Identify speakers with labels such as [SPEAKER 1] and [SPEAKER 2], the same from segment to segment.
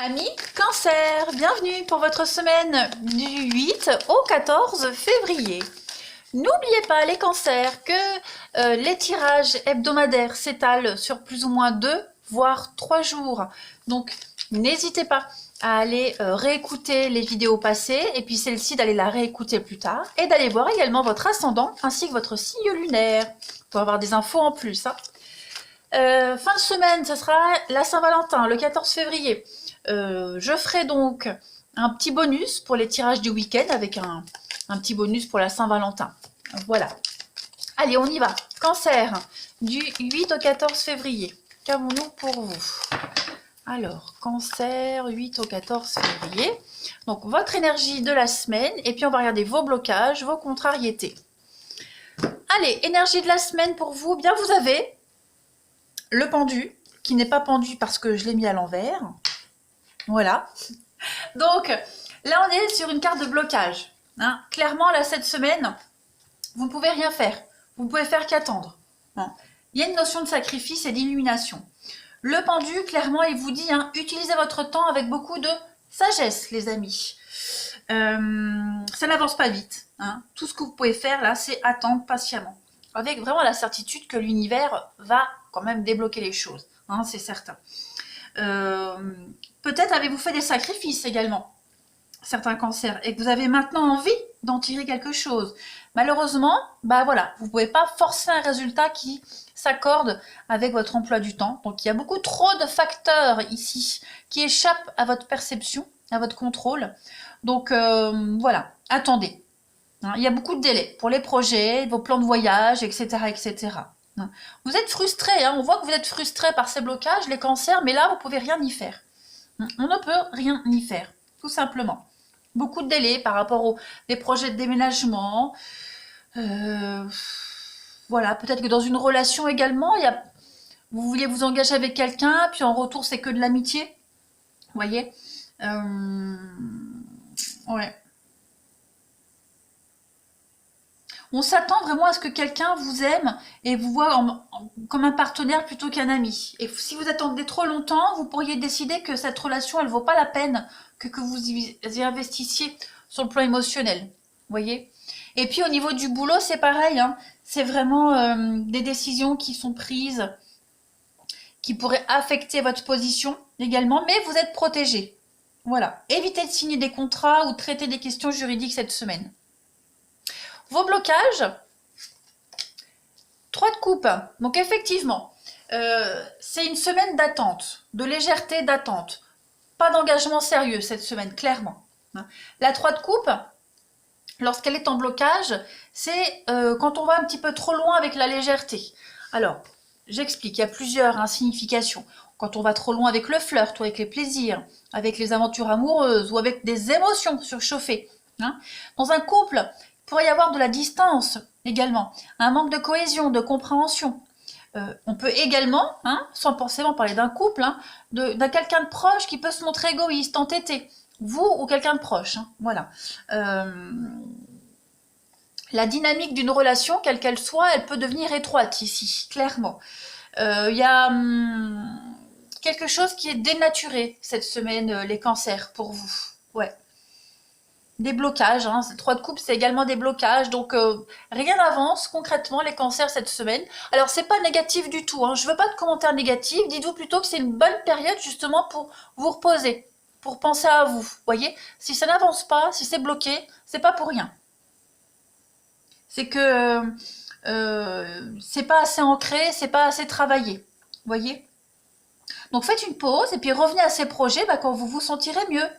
[SPEAKER 1] Amis Cancer, bienvenue pour votre semaine du 8 au 14 février. N'oubliez pas les cancers que les tirages hebdomadaires s'étalent sur plus ou moins 2 voire 3 jours. Donc n'hésitez pas à aller réécouter les vidéos passées et puis celle-ci d'aller la réécouter plus tard et d'aller voir également votre ascendant ainsi que votre signe lunaire pour avoir des infos en plus. Fin de semaine, ce sera la Saint-Valentin, le 14 février. Je ferai donc un petit bonus pour les tirages du week-end avec un petit bonus pour la Saint-Valentin. Voilà. Allez, on y va. Cancer, du 8 au 14 février. Qu'avons-nous pour vous? Alors, Cancer, 8 au 14 février. Donc, votre énergie de la semaine. Et puis, on va regarder vos blocages, vos contrariétés. Allez, énergie de la semaine pour vous. Bien, vous avez le pendu, qui n'est pas pendu parce que je l'ai mis à l'envers. Voilà. Donc, là, on est sur une carte de blocage. Clairement, là, cette semaine, vous ne pouvez rien faire. Vous ne pouvez faire qu'attendre. Il y a une notion de sacrifice et d'illumination. Le pendu, clairement, il vous dit, utilisez votre temps avec beaucoup de sagesse, les amis. Ça n'avance pas vite. Tout ce que vous pouvez faire, là, c'est attendre patiemment. Avec vraiment la certitude que l'univers va quand même débloquer les choses. C'est certain. Peut-être avez-vous fait des sacrifices également, certains cancers, et que vous avez maintenant envie d'en tirer quelque chose. Malheureusement, voilà, vous ne pouvez pas forcer un résultat qui s'accorde avec votre emploi du temps. Donc il y a beaucoup trop de facteurs ici qui échappent à votre perception, à votre contrôle. Donc voilà, attendez. Il y a beaucoup de délais pour les projets, vos plans de voyage, etc. etc. Vous êtes frustrés, on voit que vous êtes frustrés par ces blocages, les cancers, mais là, vous ne pouvez rien y faire. On ne peut rien y faire, tout simplement. Beaucoup de délais par rapport aux projets de déménagement. Voilà, peut-être que dans une relation également, vous vouliez vous engager avec quelqu'un, puis en retour, c'est que de l'amitié. Vous voyez ouais. On s'attend vraiment à ce que quelqu'un vous aime et vous voit comme un partenaire plutôt qu'un ami. Et si vous attendez trop longtemps, vous pourriez décider que cette relation, elle ne vaut pas la peine que vous y investissiez sur le plan émotionnel. Vous voyez? Et puis au niveau du boulot, c'est pareil. C'est vraiment des décisions qui sont prises, qui pourraient affecter votre position également, mais vous êtes protégé. Voilà. Évitez de signer des contrats ou de traiter des questions juridiques cette semaine. Vos blocages, 3 de coupe. Donc effectivement, c'est une semaine d'attente, de légèreté d'attente. Pas d'engagement sérieux cette semaine, clairement. La 3 de coupe, lorsqu'elle est en blocage, c'est quand on va un petit peu trop loin avec la légèreté. Alors, j'explique, il y a plusieurs significations. Quand on va trop loin avec le flirt, ou avec les plaisirs, avec les aventures amoureuses, ou avec des émotions surchauffées. Dans un couple, il pourrait y avoir de la distance également, un manque de cohésion, de compréhension. On peut également, sans forcément parler d'un couple, d'un quelqu'un de proche qui peut se montrer égoïste, entêté, vous ou quelqu'un de proche. Voilà. La dynamique d'une relation, quelle qu'elle soit, elle peut devenir étroite ici, clairement. Il y a quelque chose qui est dénaturé cette semaine, les cancers, pour vous. Ouais. Des blocages, 3 de coupe, c'est également des blocages, donc rien n'avance concrètement les cancers cette semaine. Alors c'est pas négatif du tout, je veux pas de commentaires négatifs, dites-vous plutôt que c'est une bonne période justement pour vous reposer, pour penser à vous, voyez. Si ça n'avance pas, si c'est bloqué, c'est pas pour rien. C'est que c'est pas assez ancré, c'est pas assez travaillé, voyez. Donc faites une pause et puis revenez à ces projets quand vous vous sentirez mieux.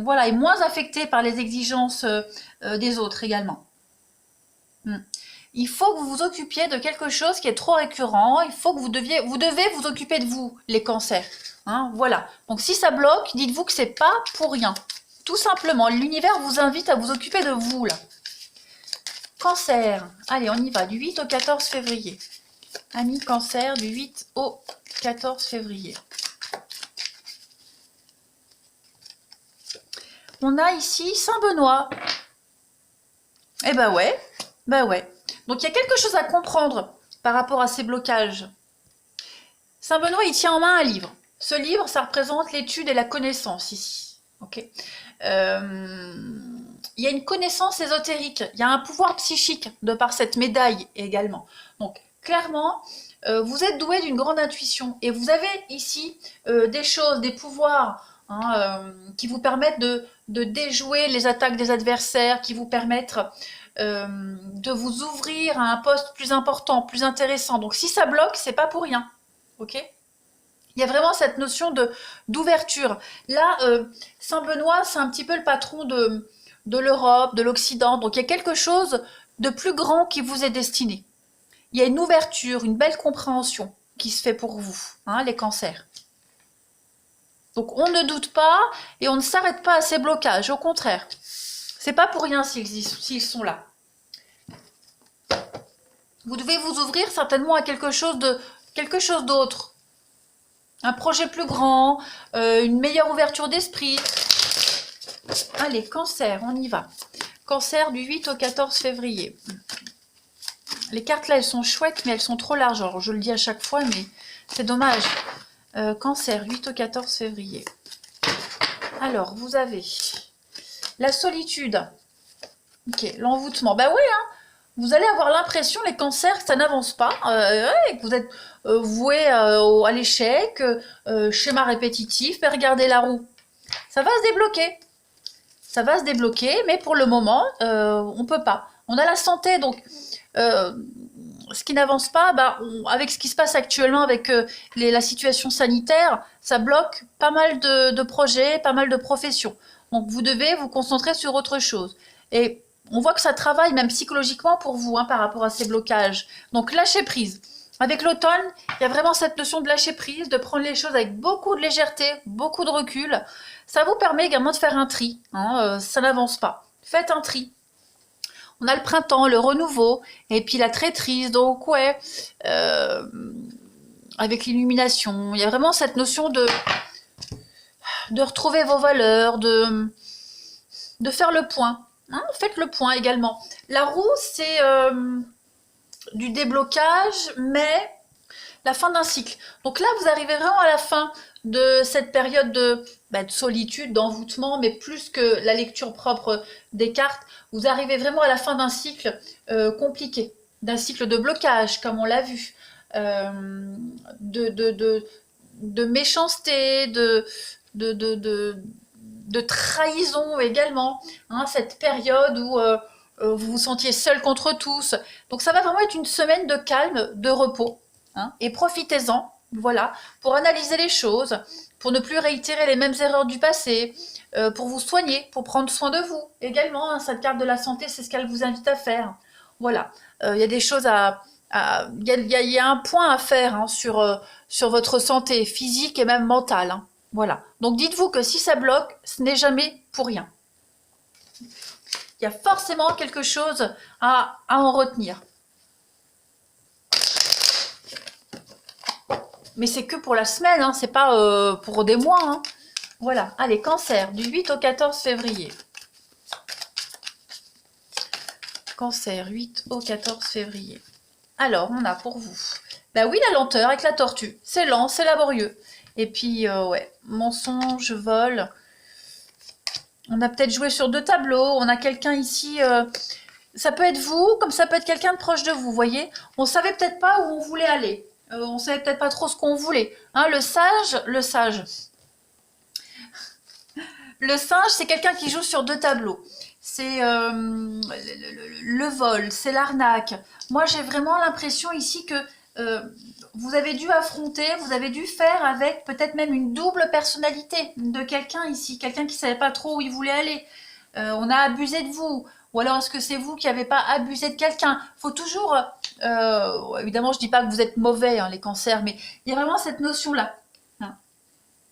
[SPEAKER 1] Voilà, et moins affecté par les exigences des autres également. Il faut que vous vous occupiez de quelque chose qui est trop récurrent. Il faut que vous devez vous occuper de vous, les cancers. Voilà. Donc si ça bloque, dites-vous que c'est pas pour rien. Tout simplement, l'univers vous invite à vous occuper de vous là. Cancer. Allez, on y va, du 8 au 14 février. Amis Cancer, du 8 au 14 février. On a ici Saint-Benoît. Eh ben ouais. Donc il y a quelque chose à comprendre par rapport à ces blocages. Saint-Benoît, il tient en main un livre. Ce livre, ça représente l'étude et la connaissance ici. Ok. Il y a une connaissance ésotérique, il y a un pouvoir psychique de par cette médaille également. Donc clairement, vous êtes doué d'une grande intuition et vous avez ici des choses, des pouvoirs qui vous permettent de déjouer les attaques des adversaires, qui vous permettent de vous ouvrir à un poste plus important, plus intéressant. Donc si ça bloque, c'est pas pour rien. Ok ? Il y a vraiment cette notion d'ouverture. Là, Saint Benoît, c'est un petit peu le patron de l'Europe, de l'Occident. Donc il y a quelque chose de plus grand qui vous est destiné. Il y a une ouverture, une belle compréhension qui se fait pour vous, hein, les cancers. Donc on ne doute pas et on ne s'arrête pas à ces blocages. Au contraire, c'est pas pour rien s'ils sont là. Vous devez vous ouvrir certainement à quelque chose d'autre. Un projet plus grand, une meilleure ouverture d'esprit. Allez, cancer, on y va. Cancer du 8 au 14 février. Les cartes là, elles sont chouettes, mais elles sont trop larges. Alors, je le dis à chaque fois, mais c'est dommage. Cancer, 8 au 14 février. Alors, vous avez la solitude. Ok, l'envoûtement. Bah oui, hein. Vous allez avoir l'impression, les cancers, que ça n'avance pas, que vous êtes voué à l'échec, schéma répétitif, mais regardez la roue. Ça va se débloquer. Ça va se débloquer, mais pour le moment, on ne peut pas. On a la santé, donc ce qui n'avance pas, avec ce qui se passe actuellement, avec la situation sanitaire, ça bloque pas mal de projets, pas mal de professions. Donc vous devez vous concentrer sur autre chose. Et on voit que ça travaille même psychologiquement pour vous par rapport à ces blocages. Donc lâchez prise. Avec l'automne, il y a vraiment cette notion de lâcher prise, de prendre les choses avec beaucoup de légèreté, beaucoup de recul. Ça vous permet également de faire un tri. Ça n'avance pas. Faites un tri. On a le printemps, le renouveau, et puis la traîtrise. Donc ouais, avec l'illumination, il y a vraiment cette notion de retrouver vos valeurs, de faire le point. Faites le point également. La roue, c'est du déblocage, mais la fin d'un cycle. Donc là, vous arrivez vraiment à la fin de cette période de solitude, d'envoûtement, mais plus que la lecture propre des cartes, vous arrivez vraiment à la fin d'un cycle compliqué, d'un cycle de blocage, comme on l'a vu, de méchanceté, de trahison également, cette période où vous vous sentiez seul contre tous. Donc ça va vraiment être une semaine de calme, de repos, et profitez-en, voilà, pour analyser les choses, pour ne plus réitérer les mêmes erreurs du passé, pour vous soigner, pour prendre soin de vous également. Cette carte de la santé, c'est ce qu'elle vous invite à faire. Voilà, il y a des choses il y a un point à faire sur votre santé physique et même mentale. Voilà. Donc dites-vous que si ça bloque, ce n'est jamais pour rien. Il y a forcément quelque chose à en retenir. Mais c'est que pour la semaine, c'est pas pour des mois. Voilà. Allez, cancer, du 8 au 14 février. Cancer, 8 au 14 février. Alors, on a pour vous. Bah oui, la lenteur avec la tortue. C'est lent, c'est laborieux. Et puis, ouais, mensonge, vol. On a peut-être joué sur 2 tableaux. On a quelqu'un ici, ça peut être vous, comme ça peut être quelqu'un de proche de vous, voyez. On savait peut-être pas où on voulait aller. On savait peut-être pas trop ce qu'on voulait. Le sage. Le singe, c'est quelqu'un qui joue sur 2 tableaux. C'est le vol, c'est l'arnaque. Moi, j'ai vraiment l'impression ici que vous avez dû affronter, vous avez dû faire avec peut-être même une double personnalité de quelqu'un ici, quelqu'un qui ne savait pas trop où il voulait aller. On a abusé de vous, ou alors est-ce que c'est vous qui n'avez pas abusé de quelqu'un? Faut toujours, évidemment je ne dis pas que vous êtes mauvais, les cancers, mais il y a vraiment cette notion-là.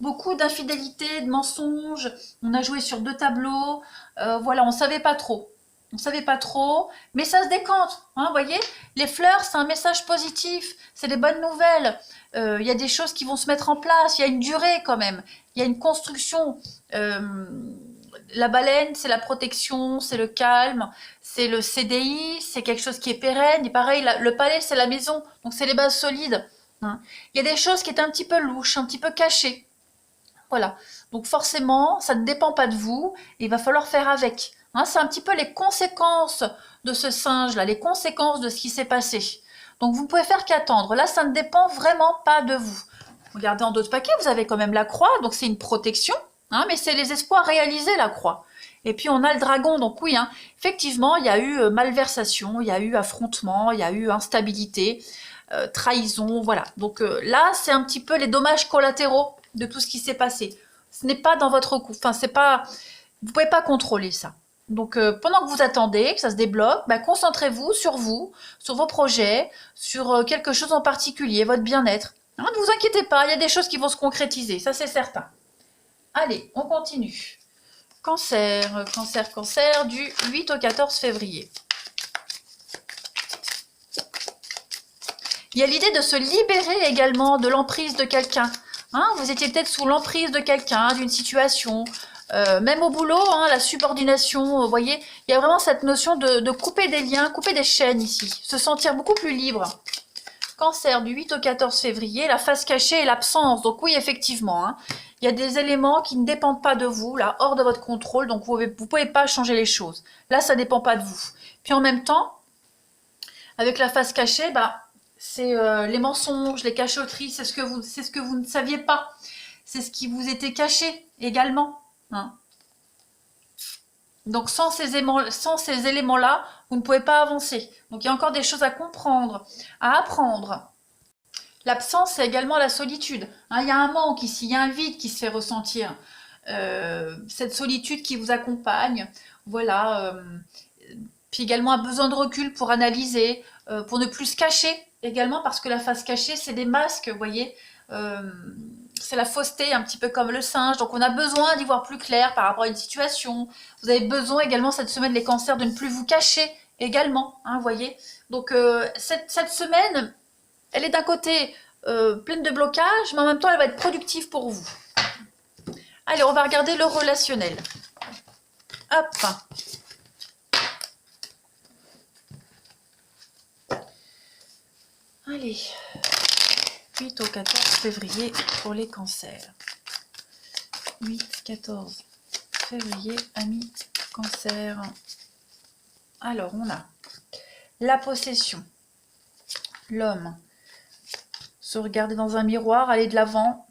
[SPEAKER 1] Beaucoup d'infidélité, de mensonges, on a joué sur 2 tableaux, voilà, on ne savait pas trop. On ne savait pas trop, mais ça se décante. Vous voyez, les fleurs, c'est un message positif, c'est des bonnes nouvelles. Il y a des choses qui vont se mettre en place, il y a une durée quand même, il y a une construction. La baleine, c'est la protection, c'est le calme, c'est le CDI, c'est quelque chose qui est pérenne. Et pareil, le palais, c'est la maison, donc c'est les bases solides. hein. Il y a des choses qui étaient un petit peu louches, un petit peu cachées. Voilà. Donc forcément, ça ne dépend pas de vous. Et il va falloir faire avec. Hein, c'est un petit peu les conséquences de ce singe-là, les conséquences de ce qui s'est passé. Donc vous ne pouvez faire qu'attendre. Là, ça ne dépend vraiment pas de vous. Regardez en d'autres paquets, vous avez quand même la croix, donc c'est une protection. Hein, mais c'est les espoirs réalisés, la croix. Et puis on a le dragon, donc oui, hein, effectivement, il y a eu malversation, il y a eu affrontement, il y a eu instabilité, trahison, voilà. Donc là, c'est un petit peu les dommages collatéraux de tout ce qui s'est passé. Ce n'est pas dans votre coup, enfin c'est pas, vous pouvez pas contrôler ça. Donc pendant que vous attendez, que ça se débloque, bah, concentrez-vous, sur vos projets, sur quelque chose en particulier, votre bien-être. Hein, ne vous inquiétez pas, il y a des choses qui vont se concrétiser, ça c'est certain. Allez, on continue. Cancer, cancer, cancer, du 8 au 14 février. Il y a l'idée de se libérer également de l'emprise de quelqu'un. Hein, vous étiez peut-être sous l'emprise de quelqu'un, d'une situation, même au boulot, hein, la subordination, vous voyez, il y a vraiment cette notion de couper des liens, couper des chaînes ici, se sentir beaucoup plus libre. Cancer du 8 au 14 février, la face cachée et l'absence. Donc oui, effectivement, hein, il y a des éléments qui ne dépendent pas de vous, là, hors de votre contrôle, donc vous ne pouvez pas changer les choses. Là, ça ne dépend pas de vous. Puis en même temps, avec la face cachée, bah, c'est les mensonges, les cachotteries, c'est ce que vous ne saviez pas. C'est ce qui vous était caché également. Hein. Donc sans ces éléments-là, vous ne pouvez pas avancer. Donc il y a encore des choses à comprendre, à apprendre. L'absence, c'est également la solitude. Hein, il y a un manque ici, il y a un vide qui se fait ressentir. Cette solitude qui vous accompagne, voilà. Puis également un besoin de recul pour analyser, pour ne plus se cacher également, parce que la face cachée, c'est des masques, vous voyez. C'est la fausseté, un petit peu comme le singe. Donc on a besoin d'y voir plus clair par rapport à une situation. Vous avez besoin également cette semaine, les cancers, de ne plus vous cacher également, hein, vous voyez. Donc cette semaine, elle est d'un côté pleine de blocages, mais en même temps, elle va être productive pour vous. Allez, on va regarder le relationnel. Hop. Allez, 8 au 14 février pour les cancers. 8-14 février, amis cancer. Alors, on a la possession, l'homme, se regarder dans un miroir, aller de l'avant,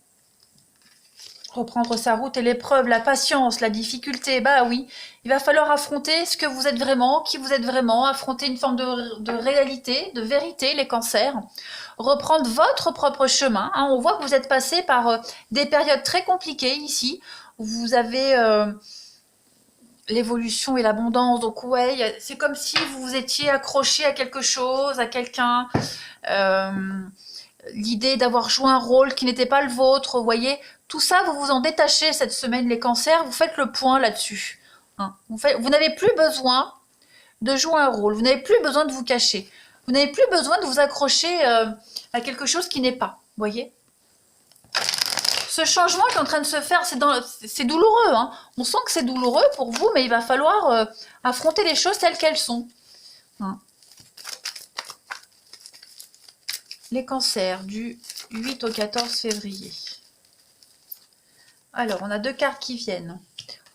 [SPEAKER 1] reprendre sa route et l'épreuve, la patience, la difficulté, bah oui, il va falloir affronter ce que vous êtes vraiment, qui vous êtes vraiment, affronter une forme de réalité, de vérité, les cancers, reprendre votre propre chemin. Hein. On voit que vous êtes passé par des périodes très compliquées ici, où vous avez l'évolution et l'abondance, donc ouais, c'est comme si vous vous étiez accroché à quelque chose, à quelqu'un, l'idée d'avoir joué un rôle qui n'était pas le vôtre, vous voyez, tout ça, vous vous en détachez cette semaine, les cancers, vous faites le point là-dessus. Hein. Vous n'avez plus besoin de jouer un rôle, vous n'avez plus besoin de vous cacher, vous n'avez plus besoin de vous accrocher à quelque chose qui n'est pas, vous voyez. Ce changement qui est en train de se faire, c'est douloureux. Hein. On sent que c'est douloureux pour vous, mais il va falloir affronter les choses telles qu'elles sont. Hein. Les cancers du 8 au 14 février. Alors, on a deux cartes qui viennent.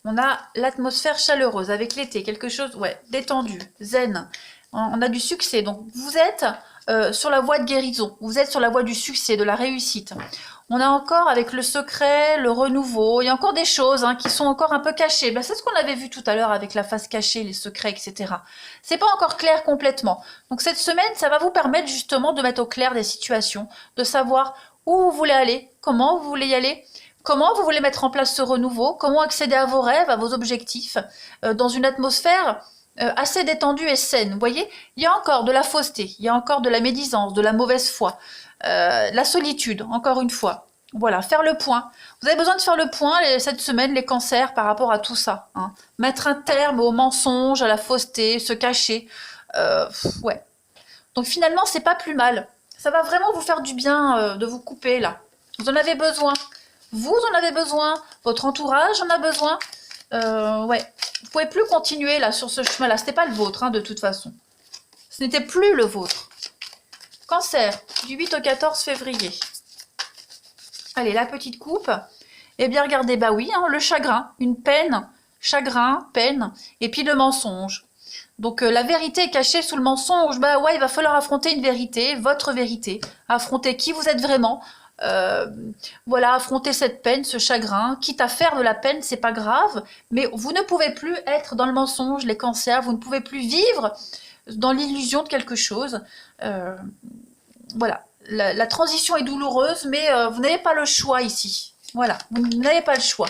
[SPEAKER 1] On a l'atmosphère chaleureuse avec l'été, quelque chose, ouais, détendu, zen. On a du succès. Donc, vous êtes sur la voie de guérison. Vous êtes sur la voie du succès, de la réussite. On a encore avec le secret, le renouveau. Il y a encore des choses hein, qui sont encore un peu cachées. Ben, c'est ce qu'on avait vu tout à l'heure avec la face cachée, les secrets, etc. C'est pas encore clair complètement. Donc, cette semaine, ça va vous permettre justement de mettre au clair des situations, de savoir où vous voulez aller, comment vous voulez y aller. Comment vous voulez mettre en place ce renouveau? Comment accéder à vos rêves, à vos objectifs, dans une atmosphère assez détendue et saine? Vous voyez, il y a encore de la fausseté, il y a encore de la médisance, de la mauvaise foi, la solitude, encore une fois. Voilà, faire le point. Vous avez besoin de faire le point cette semaine, les cancers, par rapport à tout ça. Hein. Mettre un terme aux mensonges, à la fausseté, se cacher. Ouais. Donc finalement, c'est pas plus mal. Ça va vraiment vous faire du bien de vous couper là. Vous en avez besoin. Vous en avez besoin, votre entourage en a besoin. Ouais, vous pouvez plus continuer là sur ce chemin-là. C'était pas le vôtre, hein, de toute façon. Ce n'était plus le vôtre. Cancer, du 8 au 14 février. Allez, la petite coupe. Eh bien, regardez, bah oui, hein, le chagrin, une peine, chagrin, peine, et puis le mensonge. Donc la vérité est cachée sous le mensonge. Bah ouais, il va falloir affronter une vérité, votre vérité, affronter qui vous êtes vraiment. Euh, voilà, affronter cette peine, ce chagrin, quitte à faire de la peine, c'est pas grave, mais vous ne pouvez plus être dans le mensonge, les cancers, vous ne pouvez plus vivre dans l'illusion de quelque chose. Euh, voilà, la transition est douloureuse, mais vous n'avez pas le choix ici. Voilà, vous n'avez pas le choix.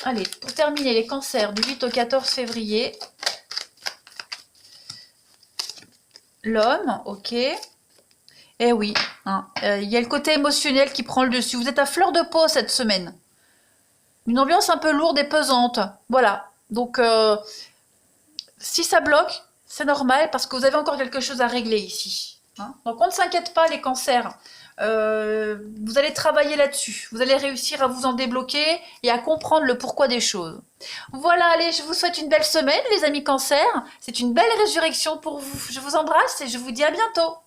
[SPEAKER 1] Allez, pour terminer, les cancers du 8 au 14 février. L'homme, ok. Eh oui, hein, y a le côté émotionnel qui prend le dessus. Vous êtes à fleur de peau cette semaine. Une ambiance un peu lourde et pesante. Voilà. Donc, si ça bloque, c'est normal parce que vous avez encore quelque chose à régler ici. Hein. Donc, on ne s'inquiète pas, les cancers. Vous allez travailler là-dessus. Vous allez réussir à vous en débloquer et à comprendre le pourquoi des choses. Voilà, allez, je vous souhaite une belle semaine, les amis cancers. C'est une belle résurrection pour vous. Je vous embrasse et je vous dis à bientôt.